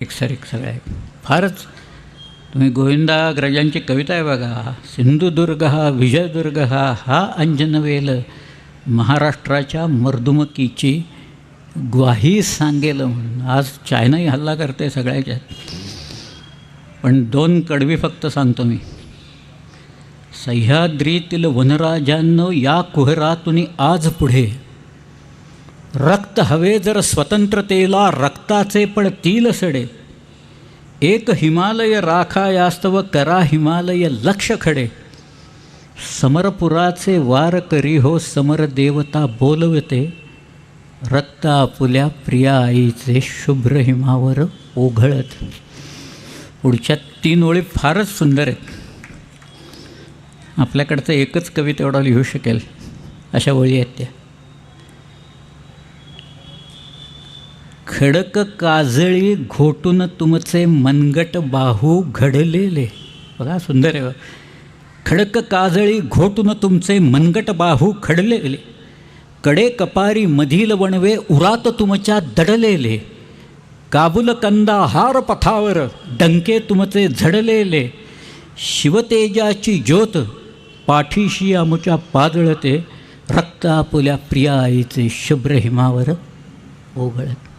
एक सगळ्या फारच तुम्ही गोविंदाग्रजांची कविता आहे बघा. सिंधुदुर्ग हा विजयदुर्ग हा अंजनवेल महाराष्ट्राच्या मर्दुमकीची ग्वाही सांगेल म्हणून. आज चायनाही हल्ला करते सगळ्याच्यात, पण दोन कडवी फक्त सांगतो मी. सह्याद्रीतील वनराजांनो या कुहरातून आज पुढे रक्त हवे जर स्वतंत्रतेला रक्ताचे पडतील सडे. एक हिमालय राखा यास्तव करा हिमालय लक्ष खडे. समरपुराचे वार करी हो समर देवता बोलवते. रक्त आपुल्या प्रिया आईचे शुभ्र हिमावर ओघळत. पुढच्या 3 ओळी फारच सुंदर आहेत. आपल्याकडचं एकच कवी तेवढा लिहू शकेल अशा ओळी आहेत त्या. खडक काजळी घोटून तुमचे मनगट बाहू घडलेले. बघा सुंदर आहे. खडक काजळी घोटून तुमचे मनगट बाहू खडलेले. कडे कपारी मधील वणवे उरात तुमच्या दडलेले. काबुल कंदाहार पथावर डंके तुमचे झडलेले. शिवतेजाची ज्योत पाठीशी आमुच्या पाजळते. रक्त आपुल्या प्रिया आईचे शुभ्र हिमावर ओघळत.